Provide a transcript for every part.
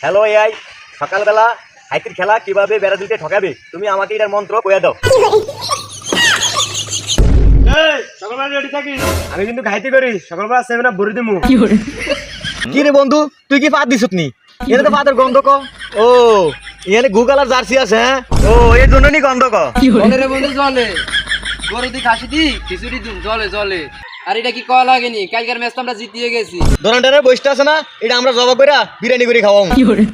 Hello AI, সকালবেলা হাইতির খেলা কিভাবে ব্রাজিলকে ঠকাবে তুমি আমাকে এটার মন্ত্র কয়ে দাও। সকালবেলা রেডি থাকিস, আমি কিন্তু খাইতে করি সকালবেলা সেভেন ভরে দিমু। কি রে বন্ধু, তুই কি পাত দিছত নি? এটা তো পাতের গন্ধ ক। ও এখানে গুগল আর জার্সি আছে, হ্যাঁ? ও এর জন্য নি গন্ধ ক। জলে রে বন্ধু জলে, গরু দি খাসি দি খিচুড়ি দিন জলে জলে। আর এটা কি কয়া লাগেনি, কালকের ম্যাচ তো আমরা জিতিয়ে গেছি। দোকানটারে বসটা আছে না, এটা আমরা জবা কইরা বিরিয়ানি করে খাওয়াম।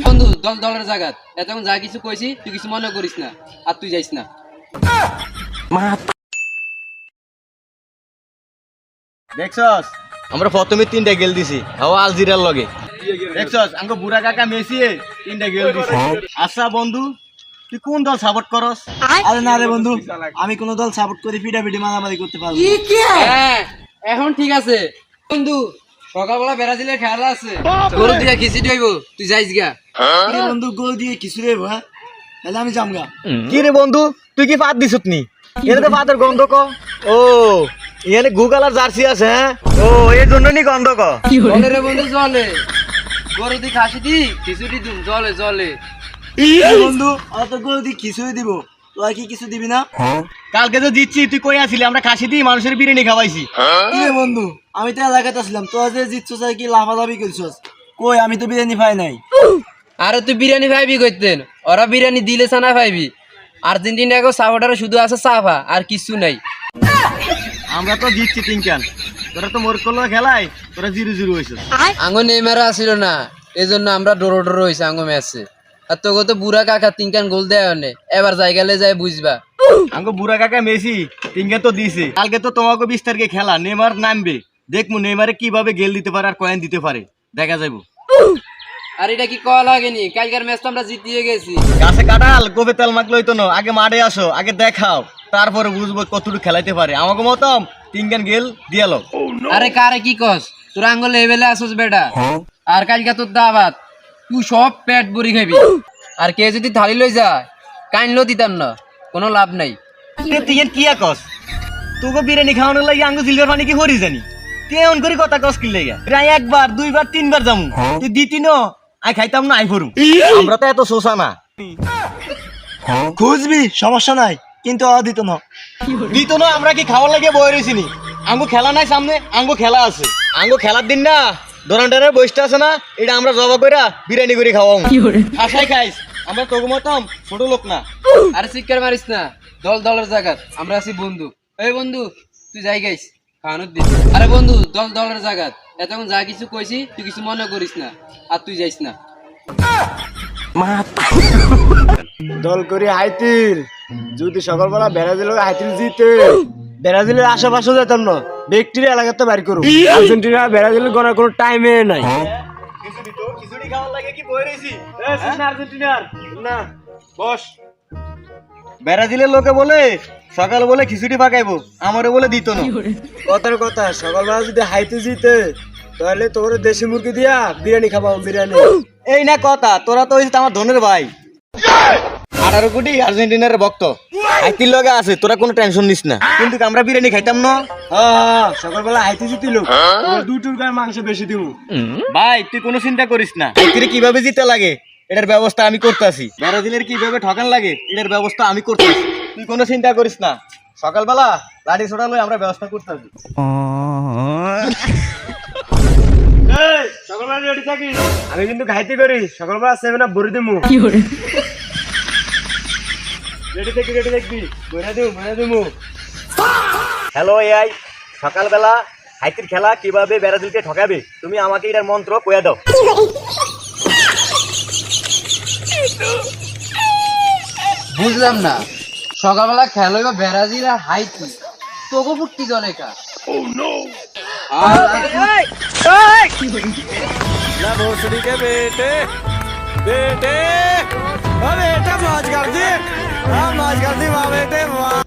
বন্ধু দল দলের জায়গাত এতক্ষণ যা কিছু কইছি তুই কিছু মনে করিস না, আর তুই যাইস না। দেখছস আমরা প্রথমে 3টা গেল দিছি, হাওয়া আলজিরার লগে। দেখছস আমগো বুড়া কাকা মেসি 3টা গেল দিছে। আচ্ছা বন্ধু, তুই কোন দল সাপোর্ট করস? আরে না রে বন্ধু, আমি কোন দল সাপোর্ট করি পিটাপিটি মারামারি করতে পারবো। হ্যাঁ এখন ঠিক আছে বন্ধু, সকালবেলা ব্রাজিলের খেলা আছে, গরু দিয়ে খিচুড়ি হইব, তুই যাইস গা। আরে বন্ধু গোল দিয়ে কিছু রে ভাই, তাহলে আমি জামগা। কি রে বন্ধু, তুই কি পাত দিছত নি? এটা তো পাতের গন্ধ ক। ও এখানে গুগল আর জার্সি আছে, হ্যাঁ? ও এর জন্য নি গন্ধ ক। জলে রে বন্ধু জলে, গরু দি খাসি দি খিচুড়ি দিন জলে জলে। বন্ধু আর তো গোল দিয়ে কিছুই দিব, তুই কি কিছু দিবি না? কালকে তো দিচ্ছি, তুই কই আসিলি? আমরা খাসি দিয়ে মানুষের বিরিয়ানি খাওয়াইছি। কি রে বন্ধু, আমি তো এলাকাতে আসলাম, তোরা যে জিতছস আর কি লাফালাফি করছস, কই আমি তো বিরিয়ানি পাই নাই। আরে তুই বিরিয়ানি খাইবি কইতেন, ওরা বিরিয়ানি দিলে সানা খাইবি। আর্জেন্টিনা সাপোর্টারে শুধু আছে সাফা আর কিছু নাই। আমরা তো জিতছি 3 তোরা তো মোর কল খেলায় তোরা 0-0 হইছিস। আঙ্গো নেইমার আসিল না, এই জন্য আমরা ডরো ডরো হয়েছে আঙ্গো ম্যাচে। আর তোকে তো বুড়া কাকা 3 গোল দেয় অনে, এবার জায়গালে যায় বুঝবা। আমগো বুড়া কাকা মেসি 3 তো দিছে। কালকে তো তোমাকে 20 তারিখে খেলা, নেইমার নামবে, দেখমু নেইমারে কিভাবে গেল দিতে পারে আর কয়েন দিতে পারে, দেখা যাইবো। আর এটা কি কয়া লাগেনি, কালকের ম্যাচ তো আমরা জিতিয়ে গেছি। গাছে কাটাল গোবে তেল মাখলো হইতো না, আগে মাঠে আসো, আগে দেখাও, তারপরে বুঝবো কতটুকু খেলাইতে পারে। আমাকে মতম 3 গেল দিয়ালো। আরে কারে কি কস, তোরা আঙ্গো লেভেলে আসস বেটা। আর কালকে তোর দাবাত, তুই সব পেট ভরি খাবি। আর কে যদি থালি লই যায় কাইনলো দিতাম না, কোনো লাভ নাই। তুই কি কস? তোকে বিরিয়ানি খাওয়ানোর লাগে আঙ্গো সিলভার পানি কি হরি জানি? তুই এমন করে কথা কস কি লাগা? প্রায় 1বার 2বার 3বার যামু, তুই দিতি ন আই খাইতাম না আই ফরু। আমরা তো এত শোষা না। খুঁজবি সমস্যা নাই, কিন্তু দিত না। দিত না, আমরা কি খাওয়ার লাগে বয়ে রয়েছি নি? আঙ্গো খেলা নাই সামনে, আঙ্গো খেলা আছে। আঙ্গো খেলার দিন না, দোকানটারে বসটা আছে না, এটা আমরা জবা কইরা বিরিয়ানি করে খাওয়াম। আশাই খাইস, আমরা তোকে মতম ছোট লোক না। আরে শিক্ষার মারিস না, দল দলের জায়গাত আমরা আছি বন্ধু। এই বন্ধু তুই যাই গাইস খাওয়ানোর দিন। আরে বন্ধু দল দলের জায়গাত এতক্ষণ যা কিছু কইছি তুই কিছু মনে করিস না, আর তুই যাইস না। দল করি হাইতির, যদি সকালবেলা ব্রাজিল হাইতির জিতে ব্রাজিলের আশেপাশে যেতাম না, ব্যক্তির এলাকাতে বাড়ি করো। আর্জেন্টিনা ব্রাজিলের গণার কোনো টাইমে নাই। খিচুড়ি খাওয়ার লাগে কি বয়ে রয়েছি? আর্জেন্টিনার না বস। ব্রাজিলের লোকে বলে সকাল বলে খিচুড়ি পাকাইবো, আমারে বলে দিত না। কথার কথা, সকালবেলা যদি হাইতে জিতে তাহলে তোর দেশি মুরগি দিয়া বিরিয়ানি খাবাও, বিরিয়ানি। এই না কথা, তোরা তো হইছিস আমার ধনের ভাই। 18 কোটি আর্জেন্টিনার ভক্ত হাইতির লগে আছে, তোরা কোনো টেনশন নিস না। কিন্তু আমরা বিরিয়ানি খাইতাম না। হ্যাঁ সকালবেলা হাইতে জিতিল, 2 গায়ের মাংস বেশি দিব। ভাই তুই কোনো চিন্তা করিস না, হাইতিরে কিভাবে জিতে লাগে এটার ব্যবস্থা আমি করতেছি। ব্রাজিলের কিভাবে ঠকান লাগে এটার ব্যবস্থা আমি করতেছি, তুই কোনো চিন্তা করিস না। সকালবেলা লাঠি ছোটা লই আমরা ব্যবস্থা করতেছি। সকালবেলা রেডি থাকিস, আমি কিন্তু খাইতে করি সকালবেলা 7 ভরে দিমু। রেডি থাকবি, বইরা দিমু। হ্যালো এআই, সকালবেলা হাইতির খেলা কিভাবে ব্রাজিলকে ঠকাবে তুমি আমাকে এটার মন্ত্র কয়ে দাও। বুঝলাম না, সকালবেলা খেলা হইবা ব্রাজিল আর হাইতি, তোকে ফুটকি জলে কা। भोसड़ी के बेटे बेटे बेटा मौज कर दी, मौज कर दी वाह बेटे वाह।